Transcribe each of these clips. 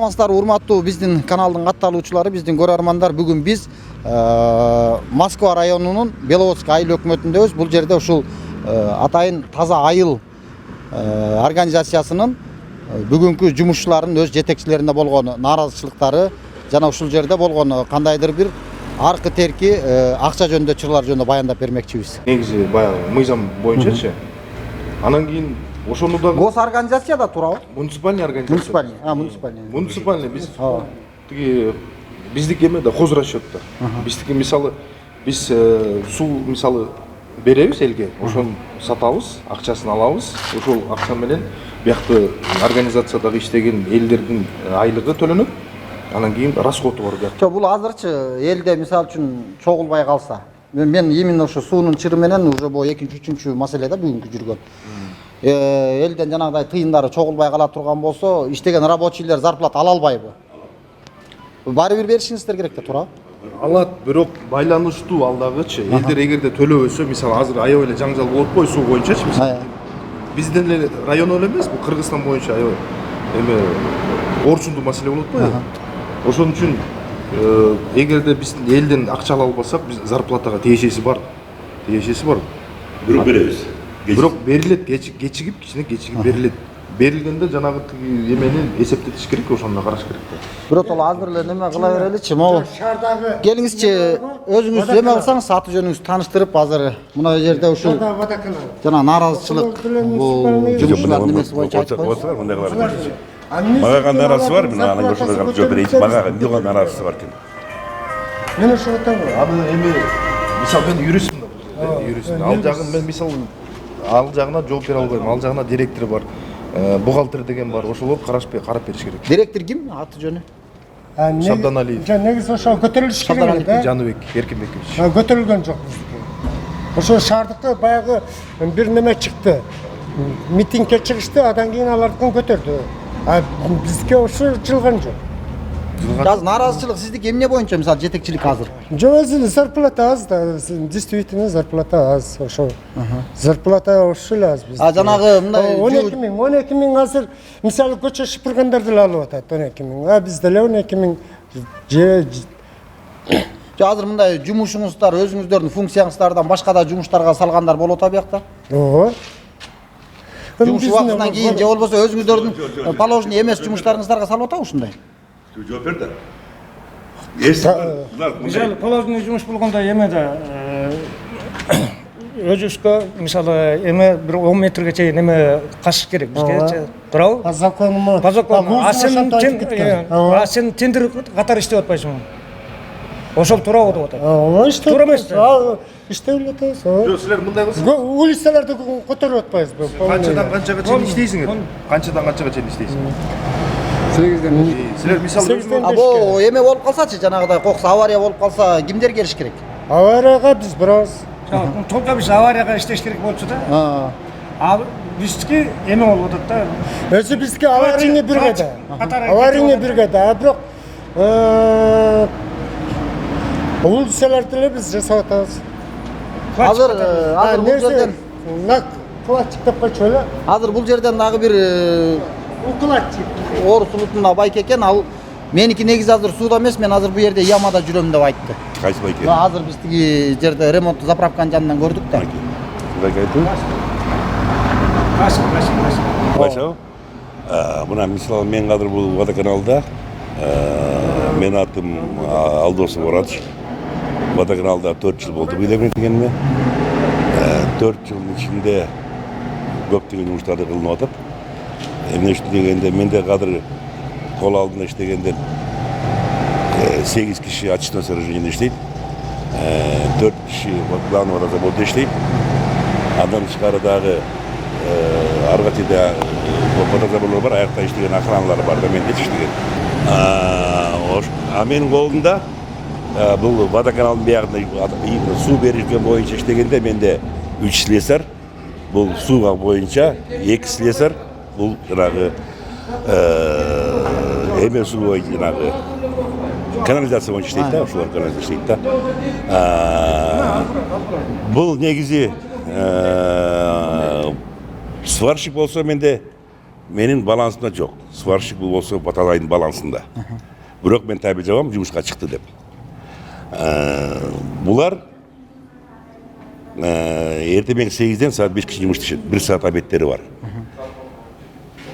Саламатсыздар, урматтуу биздин каналдын катталуучулары, биздин көрөрмандар. Бүгүн биз Москва районунун Беловодск айыл өкмөтүндөбүз. Бул жерде ушул атайын таза айыл организациясынын бүгүнкү жумушчуларынын өз жетекчилеринде болгон нааразычылыктары жана ушул жерде болгон кандайдыр бир аркы терки акча жөнүндө чырлар жөнүндө баяндап бермекчибиз. Негизи баягы мыйзам боюнчачы. Анан кийин ошону да Госорганизацияда туурабы? Муниципальный организация. Муниципальный биз тиги биздики эме да хозрасчёттор. Биздики мисалы биз суу мисалы беребиз элге, ошону сатабыз, акчасын алабыз. Ошол акча менен биякты организациядагы иштеген элдердин айлыгы төлөнөт. Анан кийин расходу бар биякта. Бул азырчы элде мисалы үчүн чогулбай калса, мен именно ошо суунун чыры менен уже бул экинчи, үчүнчү маселеде бүгүнкү жүргөн. Элден жанагыдай тыйындары чогулбай кала турган болсо, иштеген рабочийлер зарплата ала албайбы? Баары бир беришиңиздер керек да, туурабы? Алат, бирок байланыштуу алдагычы. Элдер эгерде төлөбөсө, мисалы азыр аябай эле жаңжал болуп атпайбы суу боюнчачы мисалы. Бизден эле район эле эмес, бул Кыргызстан боюнча аябай эме орчундуу маселе болуп атпайбы? Ошон үчүн эгерде биз элден акча ала албасак, биз зарплатага тиешеси бар. Бирок беребиз. Бирок берилет, кечигип, кичине кечигип берилет. Берилгенде жанагы тиги эмени эсептетиш керек, ошону караш керек да. Бирок ал азыр эле неме кыла береличи, могу. Келиңизчи, өзүңүз эме кылсаңыз, аты жөнүңүздү тааныштырып, азыр мына жерде ушул жана нааразычылык бул жумушчулардын немеси боюнча айтпайсызбы? Мындай кылар. Мага кандай наразысы бар, мен анан ошого жооп берейинчи. Мага эмне наразысы бар экен? Мен ошо атам. Аны эми мисалы мен юристмин да, юристмин. Ал жагын мен мисалы ал жагына жооп бере албайм. Ал жагына директор бар, бухгалтер деген бар. Ошолор карап бериш керек. Директор ким? Аты жөнү? Шабдан Алиев. Негизи ошо көтөрүлүш керек да. Жаныбек Эркинбекович. Көтөрүлгөн жок биздики. Ошо шаардыкта баягы бир неме чыкты. Митингге чыгышты, андан кийин алардыкын көтөрдү. Бизге ошо чылган жок. Азыр нааразычылык сиздики эмне боюнча, мисалы жетекчилик азыр? Жок, өзүнүн зарплата аз да, действительно зарплата аз ошо. Зарплата ошо эле аз бизде. Жанагы мындай 12 миң азыр мисалы көчө шыпыргандар деле алып атат 12 миң. Бизде эле 12 миң азыр мындай жумушуңуздар, өзүңүздөрдүн функцияңыздардан башка да жумуштарга салгандар болуп атабы биякта? Ооба. Жумуш убактынан кийин же болбосо өзүңүздөрдүн положение эмес жумуштарыңыздарга салып атабы ушундай? Жооп бер да. Мисалы положение жумуш болгондо эме да өзүбүзгө мисалы эме бир 10 метрге чейин эме кашыш керек бизге, туурабы? По закону. По закону. Сен тендер катары иштеп атпайсыңбы? Ошол туурабы деп атат. Ооба, иштеп туура эмеспи? Иштеп атабыз. Жок, силер мындай кылсаңыз, улицаларды көтөрүп атпайсызбы? канчадан канчага чейин иштейсиңер? Канчадан канчага чейин иштейсиңер? Силер мисалы Бул эме болуп калсачы, жанагыдай кокус авария болуп калса, кимдер келиш керек? Аварияга биз барабыз. Толук биз аварияга иштеш керек болчу да. Биздики эме болуп атат да. Өзү бизге аварийный бригада. Аварийный бригада, бирок улицаларды эле биз жасап атабыз. Азыр бул жерден укладчик деп койчу эле. Азыр бул жерден дагы бир Укладчик. Орус улутунда байке экен, ал меники негизи азыр сууда эмес, мен азыр бу жерде ямада жүрөм деп айтты. Кайсы байке? Азыр биз тиги жерде ремонттуу заправканын жанынан көрдүк да. Башабы? Мына мисалы мен азыр бул водоканалда мен атым Алдосов Орадыч. Водоканалда 4 жыл болду быйыл эмгектенгениме. 4 жылдын ичинде көптөгөн жумуштарды кылынып атат. Эмне үчүн дегенде менде кадыр кол алдында иштегендер 8 киши очистное сооружениеде иштейт. 4 киши главный водозабордо иштейт. Андан тышкары дагы арга тиде водозаборлор бар, аякта иштеген охраналар бар да, мен иштеген. Менин колумда бул водоканалдын биягында суу беришке боюнча иштегенде менде 3 слесарь, бул сууга боюнча 2 слесарь, бул жанагы эме суу боюнча жанагы канализация боюнча иштейт да, ошолор канализация иштейт да. Бул негизи сварщик болсо менде менин балансымда жок. Сварщик бул болсо Баталайдын балансында. Бирок мен табил жабам жумушка чыкты деп. Булар эртең 8-ден саат 5-ке жумуш иштешет. 1 саат обедтери бар.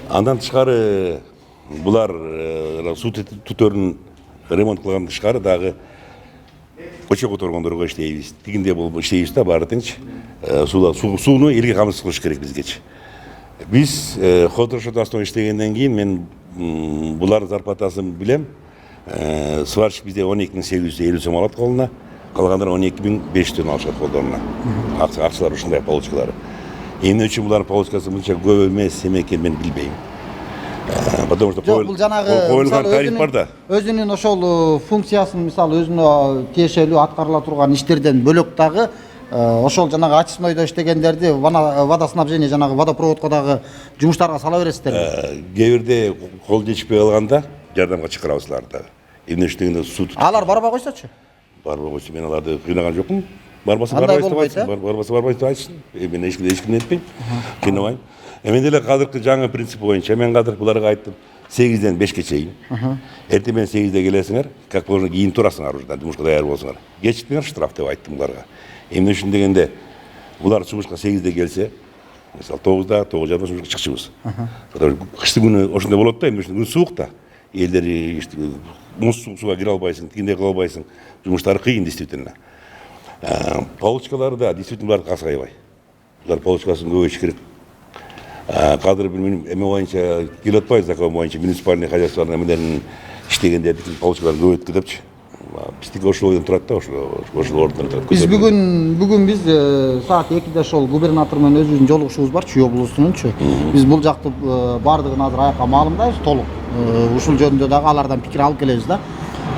Андан тышкары булар суу түтөрүн ремонт кылган тышкары дагы көчө которгондорго иштейбиз. Тигинде болуп иштейбиз да баары теңчи. Сууну элге камсыз кылыш керек бизгечи. Биз Хотошотастон иштегенден кийин мен булардын зарплатасын билем. Сварщик бизде 12.850 сом алат колуна, калгандар 12.500 алышат колдоруна. Акчалар ушундай получкалары. Эмне үчүн булардын получкасы мынча көп эмес экен мен билбейм. Потому что бул жанагы коюлган тариф бар да. Өзүнүн ошол функциясын мисалы өзүнө тиешелүү аткарыла турган иштерден бөлөк дагы ошол жанагы очистойдо иштегендерди водоснабжение жанагы водопроводко дагы жумуштарга сала бересиздер. Кээ бирде кол жетишпей калганда жардамга чакырабыз аларды. Эмне иштегенде суу Алар барбай койсочу? Барбай койсо мен аларды кыйнаган жокмун. Барбаса барбайсың деп айтсын. Мен эчкимди этпейм. Кыйнабайм. Мен деле кадыркы жаңы принцип боюнча мен кадыр буларга айттым 8-ден 5-ке чейин. Эртең менен 8-де келесиңер, как можно кийин турасыңар уже, жумушка даяр болсоңар. Кечиктиңер штраф деп айттым буларга. Эмне үчүн дегенде булар жумушка 8-де келсе, мисалы 9-да, 9:30 жумушка чыкчыбыз. Кыштын күнү ошондой болот да, эмне үчүн күн суук да. Элдер муз сууга кире албайсың, тигиндей кыла албайсың. Жумуштары кыйын действительно. Получкалары да действительно булар касайбай. Булар получкасын көбөйтүш керек. Кадыр билмейм, эме боюнча келип атпайбы закон боюнча муниципальный хозяйстволордун эмелерин иштегендердин получкаларын көбөйткү депчи. Биздики ошол ойдон турат да, ошол ордон турат. Биз бүгүн биз саат 2-де ошол губернатор менен өзүбүздүн жолугушубуз бар, Чүй облусунунчу. Биз бул жакты баардыгын азыр аякка маалымдайбыз, толук. Ушул жөнүндө дагы алардан пикир алып келебиз да.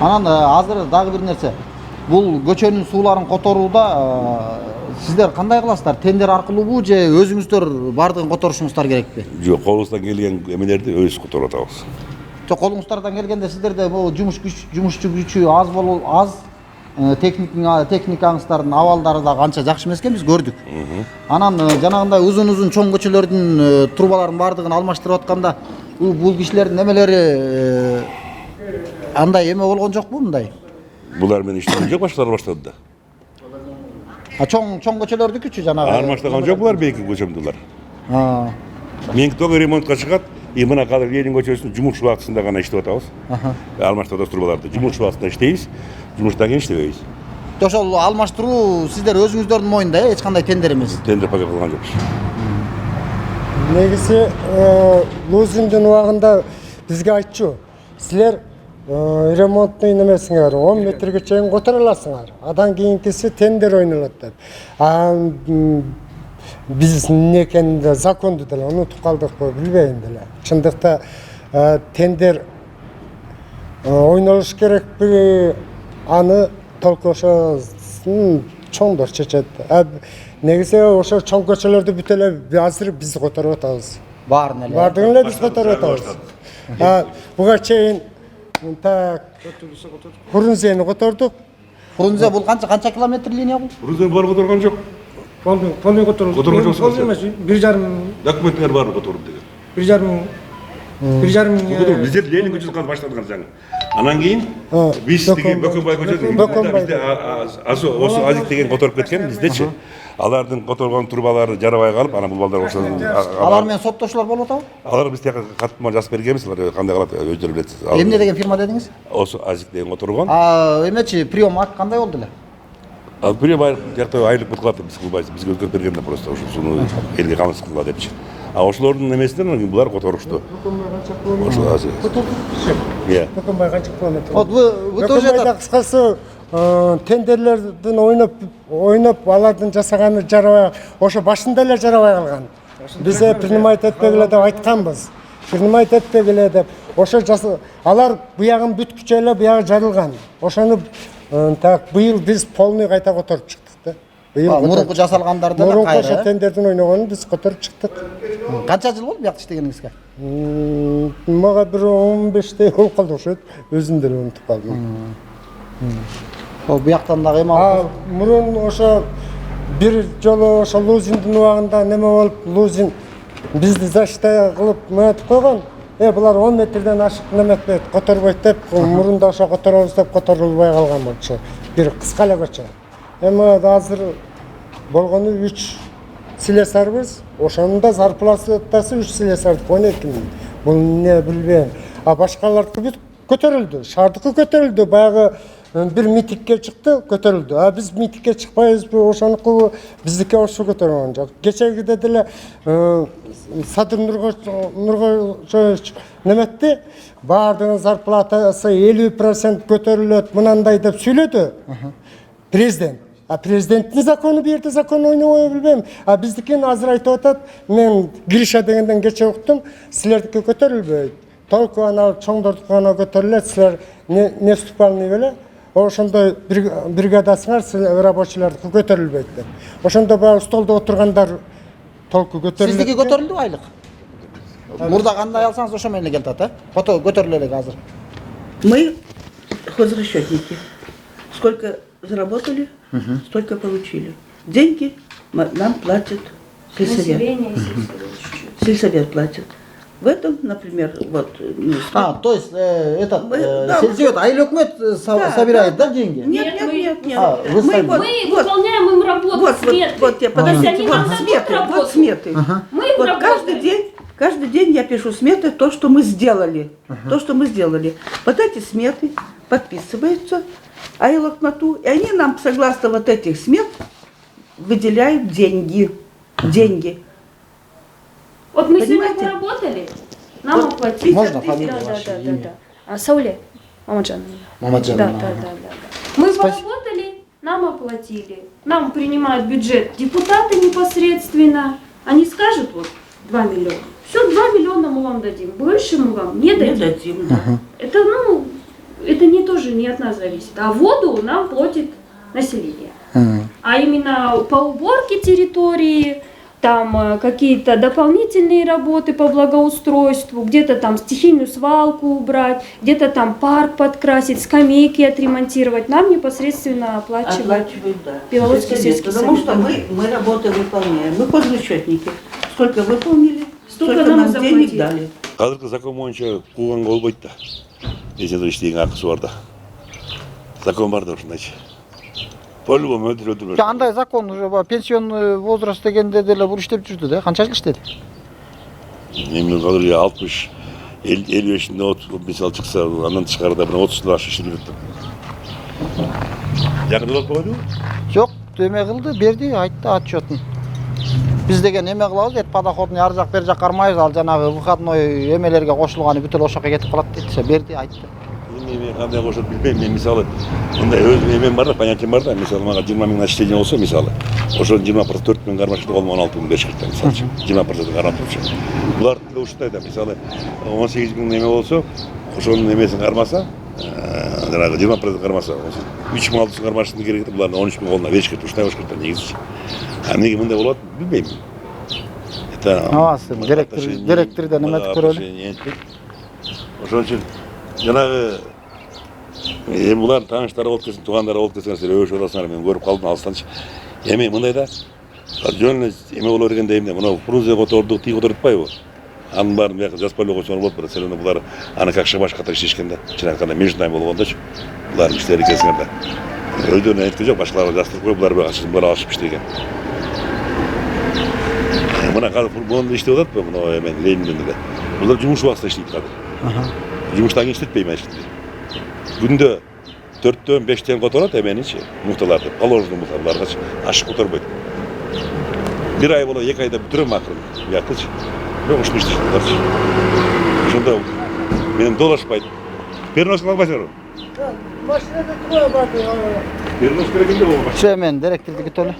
Анан азыр дагы бир нерсе. Бул көчөнүн сууларын которууда сиздер кандай кыласыздар? Тендер аркылуубу же өзүңүздөр баардыгын которушуңуздар керекпи? Жок, колубуздан келген эмелерди өзүбүз которуп атабыз. Жок, колуңуздардан келгенде сиздерде бул жумушчу күчү аз техникаңыздардын абалдары да канча жакшы эмес экен, биз көрдүк. Анан жанагындай узун чоң көчөлөрдүн трубаларын баардыгын алмаштырып атканда бул кишилердин эмелери андай эме болгон жокпу мындай? Булар менен иштеген жок, башкалар баштады да. Чоң көчөлөрдүкүчү жанагы. Армаштаган жок булар, бейки көчөмдүлөр. Меники тога ремонтка чыгат, мына кадыр Ленин көчөсүнүн жумуш убактысында гана иштеп атабыз. Алмаштырып трубаларды жумуш убактысында иштейбиз, жумуштан кийин иштебейбиз. Ошол алмаштыруу сиздер өзүңүздөрдүн моюнда, эч кандай тендер эмес. Тендер пакет кылган жокпуз. Негизи Лузиндин убагында бизге айтчу, силер ремонттун немесиңер 10 метрге чейин которо аласыңар. Адан кийинкиси тендер ойнолот деп. Биз эмне экенин законду деле унутуп калдыкпы, билбейм деле. Чындыкта тендер ойнолуш керекпи, аны толкошосун чоңдор чечет. Негизи ошо чоң көчөлөрдү бүт эле азыр биз которуп атабыз. Баарын эле. Баардыгын эле биз которуп атабыз. Буга чейин Фрунзени котордук. Фрунзе бул канча километр линия бул? Фрунзе бар которган жок. Полный которулду. Которган жок. Полный эмес, 1,5 Документтер бар которуп деген. 1,5 Биздер Ленин көчөсүнөн баштадыгар жаңы. Анан кийин биз деген Бөкөнбай көчөсү бизде осы Азик деген которуп кеткен биздечи. Алардын которгон трубалары жарабай калып, анан бул балдар ошол Алар менен соттошуулар болуп атабы? Алар биз тияка катма жазып бергенбиз, алар кандай калат өздөрү билет. Эмне деген фирма дедиңиз? Осы Азик деген которгон. Эмечи прием акт кандай болду эле? Ал прием тиякта айлык бут кылат, биз кылбайбыз, бизге өткөрүп бергенде просто ошо сууну элге камсыз кыла депчи. Ошолордун эмесинен булар которушту. Ошо Азик. Иә. Бөкөнбай канча километр? Вот вы тоже это кыскасы тендерлердин ойноп алардын жасаганы жарабай, ошо башында эле жарабай калган. Биз принимать этпегиле деп айтканбыз. Принимать этпегиле деп. Ошо алар буягын бүткүчө эле буягы жарылган. Ошону так быйыл биз полный кайта которуп чыктык да. Быйыл мурунку жасалгандарды эле кайра. Ошо тендердин ойногонун биз которуп чыктык. Канча жыл болду бuyakta иштегениңизге? Мага бир 15-тей болуп калды окшойт. Өзүм деле унутуп калдым. Бuyактан дагы эме мурун ошо бир жолу ошо Лузиндин убагында неме болуп, Лузин бизди защита кылып неметип койгон. Булар 10 метрден ашык неметпейт, которбойт деп, мурунда ошо которобуз деп которулбай калган болчу. Бир кыска эле көчө. Эми азыр болгону 3 слесарбыз. Ошонун да зарплатасы 3 слесардык 12 миң. Бул эмне билбейм. А башкалардыкы бүт көтөрүлдү. Шаардыкы көтөрүлдү. Баягы bir mitikке çıktı, götürüldü. Biz mitikке çıkmayız, oşanıkı bizdeki oşu götürülen жоқ. Geçerki dediler, Sadır Nurgoç nemetti, bardığın zarplatası 50% götürülüyor, mınanday deyip söyledi. Prezident. Prezidentin zakonu bir yerde zakon oynamaya bilmem. Bizdeki azır aytı otat, men Girişa degenden geçe okudum, sizlerdeki götürülmüyor. Толку ана чоңдордук гана көтөрүлөт, силер не ступалный беле. Ошондой бригадасыңар, силер рабочийлердики көтөрүлбөйт деп. Ошондо баягы столдо отургандар толку көтөрүлөт. Сиздики көтөрүлдү айлык? Мурда кандай алсаңыз ошо менен келет ата. Фото көтөрүлө элек азыр. Мы хозрасчетники. Сколько заработали, столько получили. Деньги нам платит сельсовет. Сельсовет платит. В этом, например, вот... То есть сельсовет, айлөкмөт собирает, да, деньги? Нет. Мы выполняем им работу, сметы. Вот сметы. Вот каждый день я пишу сметы, то, что мы сделали. То, что мы сделали. Вот эти сметы подписываются айлөкмөту, и они нам, согласно вот этих смет, выделяют деньги. Вот мы сегодня поработали, нам оплатили. Можно фамилию вашу? Да. Сауле Мамаджановна. Да. Мы поработали, нам оплатили. Нам принимают бюджет депутаты непосредственно. Они скажут, вот, 2 миллиона. Все, 2 миллиона мы вам дадим. Больше мы вам не дадим. Это тоже не от нас зависит. А воду нам платит население. А именно по уборке территории, там какие-то дополнительные работы по благоустройству, где-то там стихийную свалку убрать, где-то там парк подкрасить, скамейки отремонтировать, нам непосредственно оплачивают Беловодский сельский совет. Потому что мы работу выполняем. Мы хозрасчетники. Сколько выполнили, столько нам денег дали. Қазіргі закон бойынша қуғанға болбайды да. Есенді іштеген ақысы бар да. Закон бар да ушундайчы. По-любому өлтүрүп. Андай закон уже пенсионный возраст дегенде деле бул иштеп жүрдү да. Канча жыл иштеди? Мен қазір 60, 55-inde misal çıksa, andan çıkarda 30 yıl aşağı işini yürüttüm. Yakında olup koydu mu? Жок, эме кылды, берди, айтты отчетун. Биз деген эме кылабыз, эт подоходный ар жак бер жак кармайбыз, ал жанагы выходной эмелерге кошулганы бүтүн ошол жака кетип калат дейт. Берди, айтты. Мен кандай кошуп билбейм. Мен мисалы мындай өз эмем бар да, понятием бар да. Мисалы мага 20 миң начисление болсо, мисалы, ошонун 4 миң кармашты колума 16 миң беришет да, мисалы. 20% карап турчу. Булар ушундай да, мисалы 18 миң эме болсо, ошонун эмесин кармаса, жанагы 20% кармаса, 3 миң 600 кармашты керек этип, булардын 13 миң колуна беришет, ушундай болуш керек да негизи. Эмнеге мындай болот, билбейм. Это директордон эметип көрөлү. Ошон үчүн жанагы булар тааныштары болуп кетсин, туугандары болуп кетсин, силер өбүшүп атасыңар, мен көрүп калдым алыстанчы. Эми мындай да, жөн эле эме боло бергенде эмне, мына Фрунзе котордук, тиги которуп атпайбы? Анын баарын бияка жазып койгончу болот, бирок селене булар аны как шабаш катары иштешкен да. Чынын айтканда между нами болгондочу. Булар иштери келсеңер да. Өздөрүнө айткан жок, башкаларга жастырып коюп, булар булар ашып иштеген. Мына казыр футболда иштеп атат, мына эмен Ленинден деле. Булар жумуш убактында иштейт казыр. Жумуштан кийин иштетпейм эчтеде. Күндө 4-төн 5-тен которот эменичи, мукталарды, положенный мукталарга ашып которбойт. Бир ай боло, 2 айда бүтүрөм акырын. Уяктычы. Бирок ушуну иштешет. Ошондо менен доолашпайт. Перенос кылбайсыңарбы? Машинада тура барды. Перенос керекинде болбойт. Все мен директордуки төлө.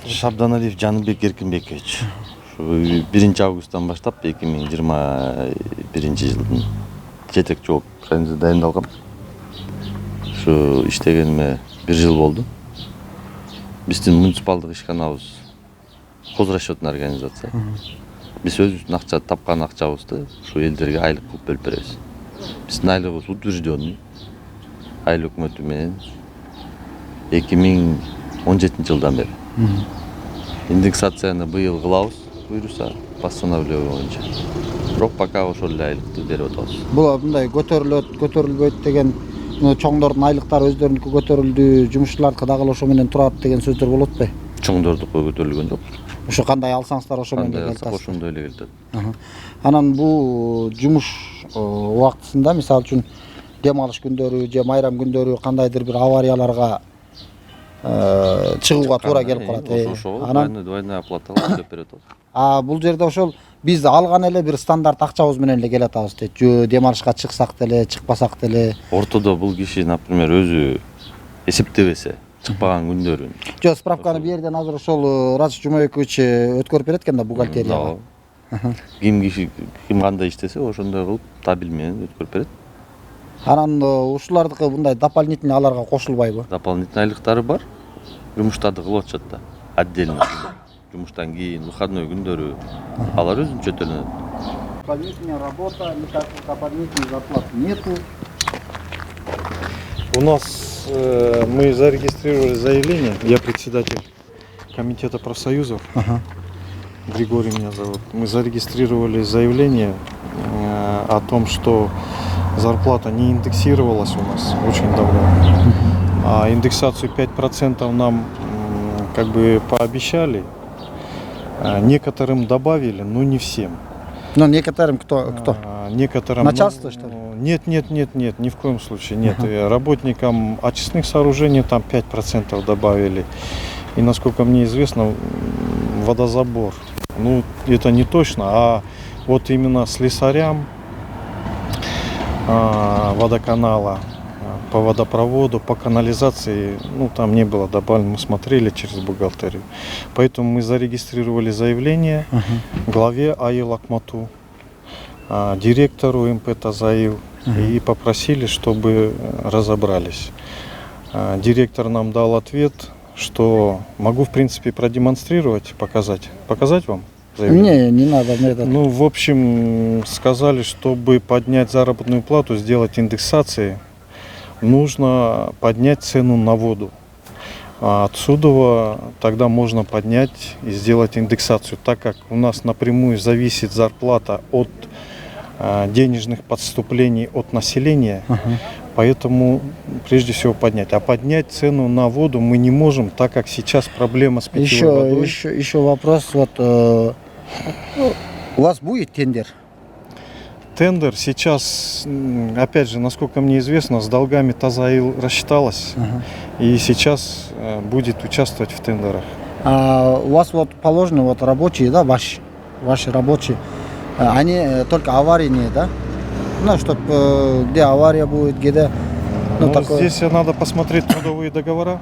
Шабданалиев Жаныбек Эркинбекович. 1 августтан баштап 2021 жылдын жетекчи болуп дайындалгам. Ушу иштегениме 1 жыл болду. Биздин муниципалдык ишканабыз хозрасчетный организация. Биз өзүбүздүн акча тапкан акчабызды ушу элдерге айлык кылып бөлүп беребиз. Биздин айлыгыбыз утвержденный. Айыл өкмөтү менен 2017 жылдан бери. Индексацияны быйыл кылабыз. буюрса постановление боюнча. Бирок пока ошол эле айлыкты берип атабыз. Бул мындай көтөрүлбөйт деген чоңдордун айлыктары өздөрүнүкү көтөрүлдү, жумушчулардыкы дагы ошо менен турат деген сөздөр болот атпайбы? Чоңдордуку көтөрүлгөн жок. Ошо кандай алсаңыздар ошо менен Кандай алсак келатасыз. ошондой эле келет. Анан бул жумуш убактысында мисалы үчүн дем алыш күндөрү же майрам күндөрү кандайдыр бир аварияларга чыгууга туура келип калат. Ошого двойная оплатага төлөп берип атабыз. Бул жерде ошол биз алган эле бир стандарт акчабыз менен эле келе атабыз дейт. Жөө дем алышка чыксак деле, чыкпасак деле. Ортодо бул киши, например, өзү эсептебесе, чыкпаган күндөрүн. Жөө справканы бир жерден азыр ошол Радж Жумабекович өткөрүп берет экен да бухгалтерияга. Ким кандай иштесе, ошондой кылып табель менен өткөрүп берет. Анан ушулардыкы мындай дополнительный аларга кошулбайбы? Дополнительный айлыктары бар. Жумуштарды кылып атышат да. Отдельно. Жумуштан кийин, выходной күндөрү алар өзүнчө төлөнөт. Дополнительная работа, никаких дополнительных зарплат нету. У нас мы зарегистрировали заявление, я председатель комитета профсоюзов, Григорий меня зовут. Мы зарегистрировали заявление о том, что зарплата не индексировалась у нас очень давно. А индексацию 5% нам как бы пообещали, некоторым добавили, но не всем. Но некоторым кто? Некоторым... Начальство, что ли? Нет, ни в коем случае нет. Работникам очистных сооружений там 5% добавили. И, насколько мне известно, водозабор. Ну, это не точно, а вот именно слесарям водоканала, по водопроводу, по канализации, ну, там не было добавлено, мы смотрели через бухгалтерию. Поэтому мы зарегистрировали заявление главе АИЛ Акмату, директору МП Тазаил и попросили, чтобы разобрались. Директор нам дал ответ, что могу, в принципе, продемонстрировать, показать. Показать вам заявление? Не надо. Ну, в общем, сказали, чтобы поднять заработную плату, сделать индексации, нужно поднять цену на воду. Отсюда тогда можно поднять и сделать индексацию, так как у нас напрямую зависит зарплата от денежных поступлений от населения, поэтому прежде всего поднять. А поднять цену на воду мы не можем, так как сейчас проблема с питьевой водой. Еще вопрос, вот у вас будет тендер? Тендер сейчас, опять же, насколько мне известно, с долгами Тазаил рассчиталась и сейчас будет участвовать в тендерах. А у вас вот положены вот рабочие, да, ваши рабочие, они только аварийные, да? Ну, чтобы где авария будет, где... Ну, здесь надо посмотреть трудовые договора.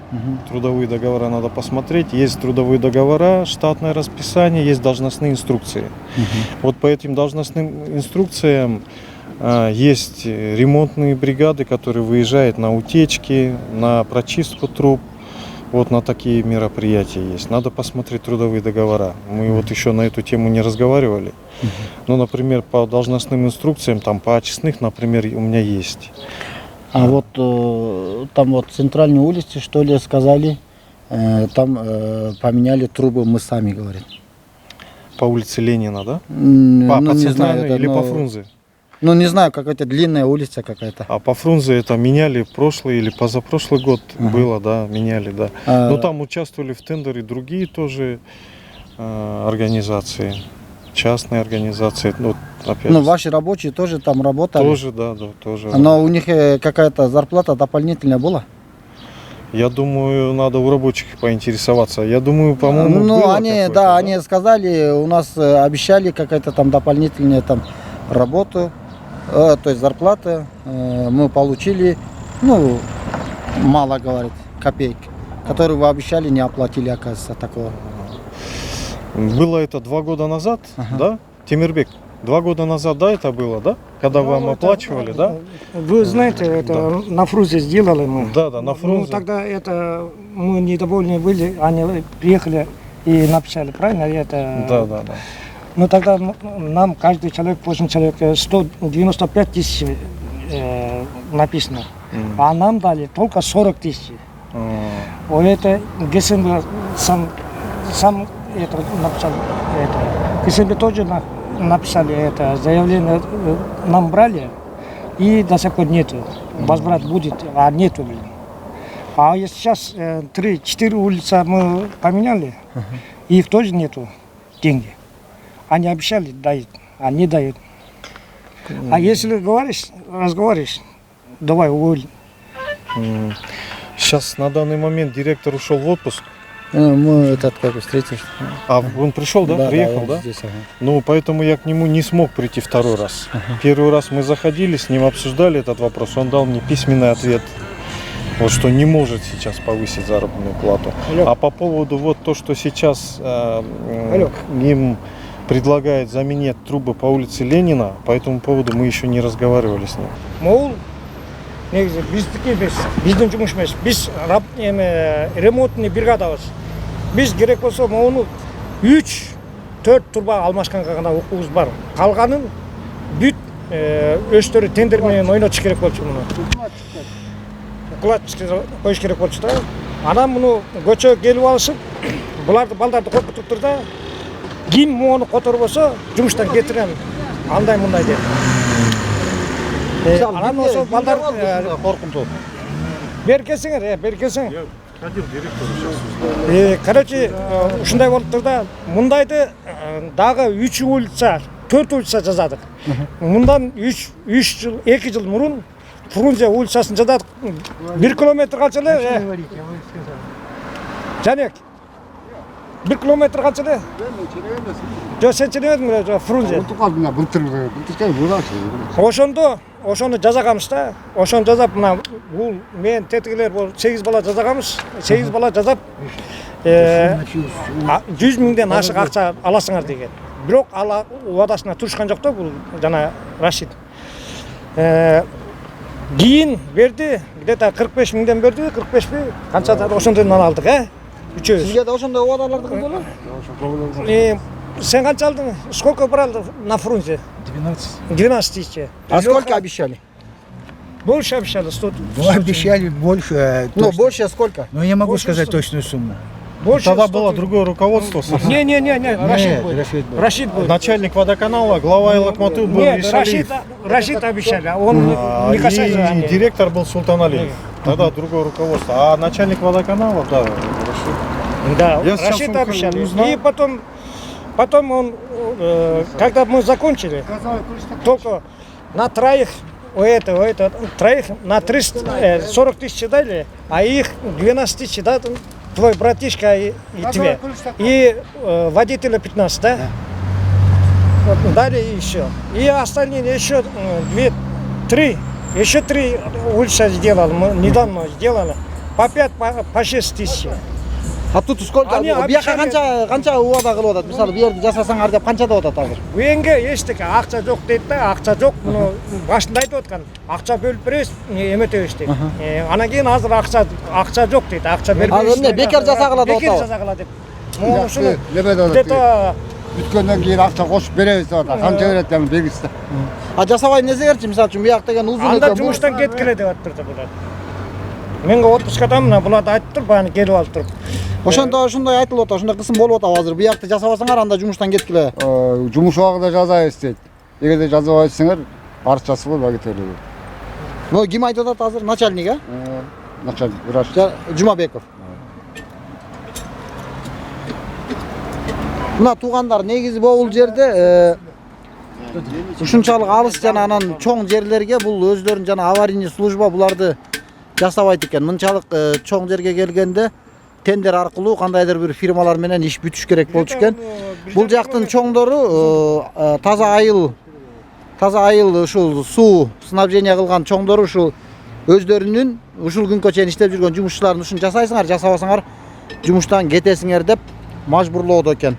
Трудовые договора надо посмотреть. Есть трудовые договора, штатное расписание, есть должностные инструкции. Вот по этим должностным инструкциям есть ремонтные бригады, которые выезжают на утечки, на прочистку труб. Вот на такие мероприятия есть. Надо посмотреть трудовые договора. Мы вот еще на эту тему не разговаривали. Ну, например, по должностным инструкциям, там по очистных, например, у меня есть. А вот там вот центральной улице, что ли, сказали, там поменяли трубы мы сами, говорят. По улице Ленина, да? По центральной или по Фрунзе? Ну, не знаю, какая-то длинная улица какая-то. А по Фрунзе это меняли прошлый или позапрошлый год было, да, меняли, да. Но там участвовали в тендере другие тоже организации, частные организации. Ну, опять ваши рабочие тоже там работали? Тоже, да, тоже. Но у них какая-то зарплата дополнительная была? Я думаю, надо у рабочих поинтересоваться. Я думаю, по-моему, было они сказали, у нас обещали какая-то там дополнительная там работу. То есть зарплаты мы получили, ну, мало, говорит, копейки, которые вы обещали, не оплатили, оказывается, такого. Было это 2 года назад, да, Тимирбек? 2 года назад, да, это было, да? Когда вам оплачивали, да? Вы знаете, это на Фрунзе сделали мы. Да, на Фрунзе. Ну, тогда это мы недовольны были, они приехали и написали, правильно? Это... Да. Ну тогда нам каждый человек, 8 человек, 195 тысяч написано. А нам дали только 40 тысяч. Вот это ГСМ сам это написал. К себе тоже написали это заявление, нам брали, и до сих пор нету. Возврат будет, а нету, блин. А сейчас 3-4 улицы мы поменяли, и их тоже нету деньги. Они обещали, дают, а не дают. А если разговариваешь, давай уволь. Сейчас на данный момент директор ушел в отпуск. Мы этот как встретились. А он пришел, да? Приехал, вот да? здесь, ага. Ну, поэтому я к нему не смог прийти второй раз. Первый раз мы заходили, с ним обсуждали этот вопрос. Он дал мне письменный ответ, вот что не может сейчас повысить заработную плату. А по поводу вот то, что сейчас им предлагают заменить трубы по улице Ленина, по этому поводу мы еще не разговаривали с ним. Моул негізі біздің жұмыс емес. Біз ремонтный бригадабыз. Біз керек болса оны 3-4 турба алмашқанға ғана оқуымыз бар. Қалғанын бүт өздері тендермен ойнатыш керек болчу мұны. Укладчик қойыш керек болчу да. Анан мұны көчө келіп алышып, бұларды балдарды қорқытып тұр да. Ким оны қотыр болса, жұмыстан кетірем. Андай мұндай деп. Анан осы балдар қорқынту. Беркесіңер, беркесің. Короче, ушундай болуп тур да, мындайды дагы 3 улица, 4 улица жазадык. Мындан 2 жыл мурун Фрунзе улицасын жазадык. 1 километр калса эле. Жанек. 1 километр калса эле. Жо сен ченебедиң Фрунзе. Ошону жазагамыз да. Ошону жазап мына бул мен тетигилер 8 бала жазагамыз. 8 бала жазап 100 миңден ашык акча аласыңар деген. Бирок ала убадасына турушкан жок да бул жана Рашид. Кийин берди, где-то 45 миңден берди, 45 ми? Канча ошондон алдык, Үчөөбүз. Сизге да ошондой убадаларды кылдылар? Сен канча алдың? Сколько брал на фронте? 12 тысяч. А сколько обещали? Больше обещали, 100 тысяч. Ну, обещали больше. Ну, больше сколько? Но я не могу сказать точную сумму. Больше Тогда было другое руководство. Не, Рашид был. Начальник водоканала, глава Айлакмату был Ишалиев. Рашид обещали, а он не касается. И директор был Султан Алиев. Тогда другое руководство. А начальник водоканала, да, Рашид. Да, Я Рашид обещали. узнал. И потом он, когда мы закончили, только на троих, троих на 40 тысяч дали, а их 12 тысяч дали твой братишка и тебе. И водителя 15, да? Дали еще. И остальные еще 3 улицы сделали, мы недавно сделали. По 5, по 6 тысяч. А тут сколько? Бияка канча убада кылып атат? Мисалы, бу жерди жасасаңар деп канча деп атат азыр? Үйөнгө эчтеке акча жок дейт да, акча жок. Муну башында айтып аткан. Акча бөлүп беребиз, эметебиз дейт. Анан кийин азыр акча жок дейт, акча бербейбиз. Азыр эмне бекер жасагыла деп Бекер атабы? жасагыла деп. Ушуну где-то Бүткөндөн кийин акча кошуп беребиз деп атат. Канча берет эми белгисиз да. А жасабай эмнесигерчи? Мисалы үчүн бияк деген узун анда экен. жумуштан кеткиле деп атып турду булар. Менге отпускка атам, буларды айтып туруп, аны келип алып туруп. Ошондой айтылып атат, ошондой кысым болуп атат азыр. Биякты жасабасаңар анда жумуштан кеткиле. Жумуш убагында жазабыз дейт. Эгерде жазбай атсаңар, барчасы болуп кетерлер. Ну, ким айтып атат азыр? Начальник, Начальник Рашид Жумабеков. Мына туугандар негизи бул жерде ушунчалык алыс жана анан чоң жерлерге бул өздөрүнүн жана аварийный служба буларды жасабайт экен. Мынчалык чоң жерге келгенде тендер аркылуу кандайдыр бир фирмалар менен иш бүтүш керек болчу экен. Бул жактын чоңдору таза айыл ушул суу снабжение кылган чоңдору ушул өздөрүнүн ушул күнгө чейин иштеп жүргөн жумушчуларын ушуну жасайсыңар, жасабасаңар жумуштан кетесиңер деп мажбурлоодо экен.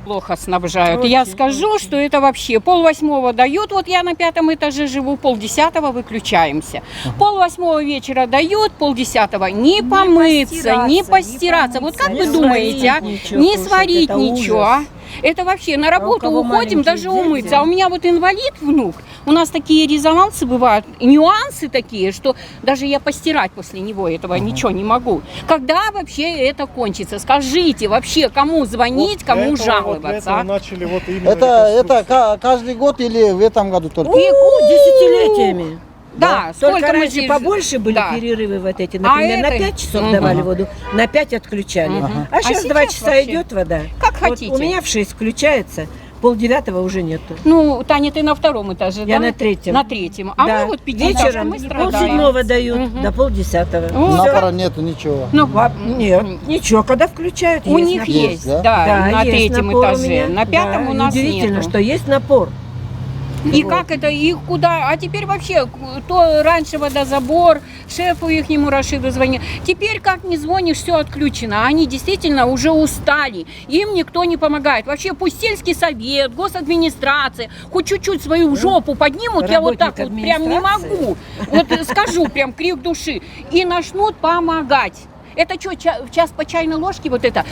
Плохо снабжают. Я скажу, что это вообще 7:30 дают, вот я на 5-м этаже живу, 9:30 выключаемся. 7:30 вечера дают, 9:30 не помыться, не постираться. Вот как вы думаете, не сварить ничего, Это вообще на работу уходим, даже умыться. А у меня вот инвалид внук, у нас такие резонансы бывают, нюансы такие, что даже я постирать после него этого ничего не могу. Когда вообще это кончится? Скажите вообще, кому звонить, Вот кому для этого- жаловаться? Вот для этого А? начали вот именно Это каждый год или в этом году только? Десятилетиями. Да, Только сколько мы раньше здесь- побольше были Да. перерывы вот эти. А Например, на это- 5 часов давали воду, на 5 отключали. А сейчас 2 сейчас часа вообще идет вода. как Вот хотите. у меня в 6 включается, 8:30 уже нету. Ну, Таня, ты на втором этаже, Я да? на третьем. На третьем. А Да. мы вот пятиэтажка, Вечером мы страдаем. 7:30 дают, до 9:30. Ну, Напора нету ничего. Ну, Нет, ничего, когда включают, у есть них напор. есть, да? да, на есть третьем напор у этаже. меня. На пятом Да, у нас удивительно, нету. что есть напор. И как это, их куда? А теперь вообще, то раньше водозабор, шефу ихнему Рашиду звонил. Теперь как не звонишь, все отключено. Они действительно уже устали. Им никто не помогает. Вообще пусть сельский совет, госадминистрация хоть чуть-чуть свою жопу поднимут, я вот так вот прям не могу. Вот скажу прям крик души. И начнут помогать. Это что, в час по чайной ложке вот это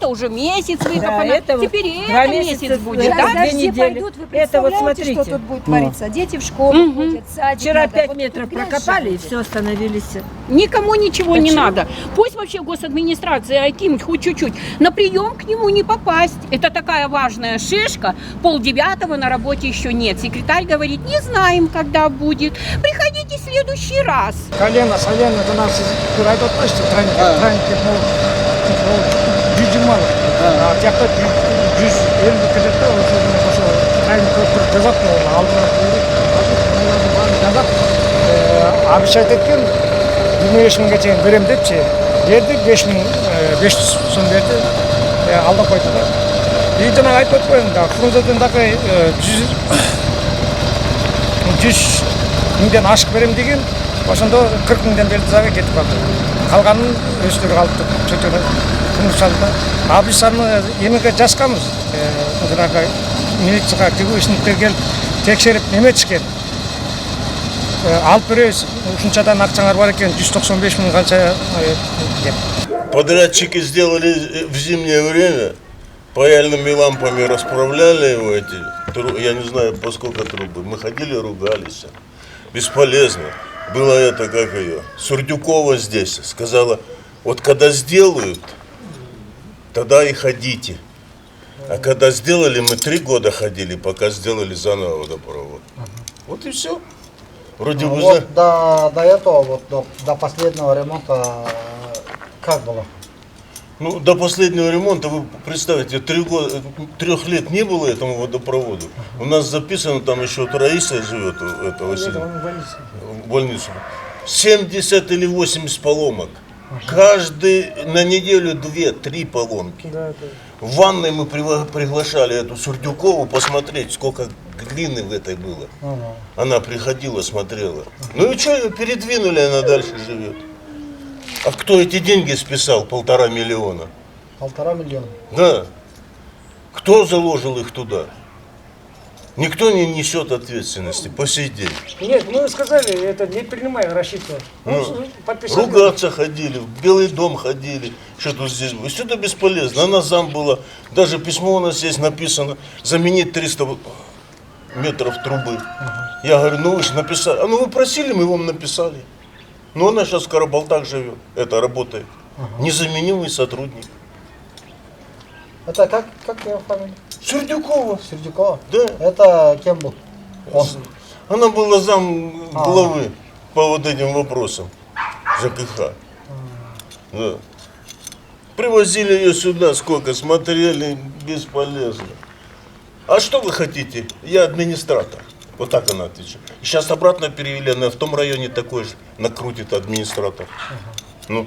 уже месяц выкопано, это вот теперь и 2 это месяц будет, да, да? две недели. Пойдут, вы Это вот представляете, смотрите. что тут будет твориться? Дети в школу ходят, садик. Вчера надо. 5 Вот метров понимаешь, прокопали и что все, остановились. Никому ничего не Почему? надо. Пусть вообще госадминистрация кинуть хоть чуть-чуть. На прием к нему не попасть. Это такая важная шишка. 8:30 на работе еще нет. Секретарь говорит, не знаем, когда будет. Приходите в следующий раз. Колено, солено, это нас пройдет точно, тренинг, видимо, мало. А те, кто жүз елу кредитті осы тренинг жазады алдына жазады обещать еткен 25 мыңға тең берем депші берді 5.500 сом берді алдап қойды да и жаңағы айтып өтіп қояйын фрунзеден такой 100 мыңден ашық берем деген ошондо 40 мыңдан берді дагы кетип калды калганын өздөрү алып чөтөгө кумур салды да а биз аны эмеге жазганбыз жанагы милицияга ТГУшниктер келип текшерип неметишкен алып беребиз ушунчадан акчаңар бар экен 195 миң канча деп. Подрядчики сделали в зимнее время, паяльными лампами расправляли его эти, я не знаю, по сколько трубы. Мы ходили, ругались. Бесполезно. Было это, как ее, Сурдюкова здесь сказала, вот когда сделают, тогда и ходите. А когда сделали, мы 3 года ходили, пока сделали заново водопровод. Вот и все. Вроде бы Вот до этого, вот до последнего ремонта, как было? Ну, до последнего ремонта, вы представьте, 3 лет не было этому водопроводу. У нас записано, там еще вот Раиса живет, это в больнице. 70 или 80 поломок. Каждый на неделю 2-3 поломки. В ванной мы приглашали эту Сурдюкову посмотреть, сколько глины в этой было. Она приходила, смотрела. Ну и что, ее передвинули, она дальше живет. А кто эти деньги списал, 1,5 миллиона? 1,5 миллиона? Да. Кто заложил их туда? Никто не несет ответственности по сей день. Нет, мы сказали, это не принимаем рассчитывать. Ругаться ходили, в Белый дом ходили, что тут здесь было. Все это бесполезно. Она зам была, даже письмо у нас здесь написано, заменить 300 метров трубы. Я говорю, ну вы же написали. А ну вы просили, мы вам написали. Но она сейчас в Карабалтах живет, это работает. Незаменимый сотрудник. Это как ее фамилия? Сурдюкова. Сурдюкова? Да. Это кем был? Она была зам главы по вот этим вопросам ЖКХ. Да. Привозили ее сюда, сколько смотрели, бесполезно. А что вы хотите? Я администратор. Вот так она отвечает. Сейчас обратно перевели, она в том районе такой же накрутит администратор. Ну.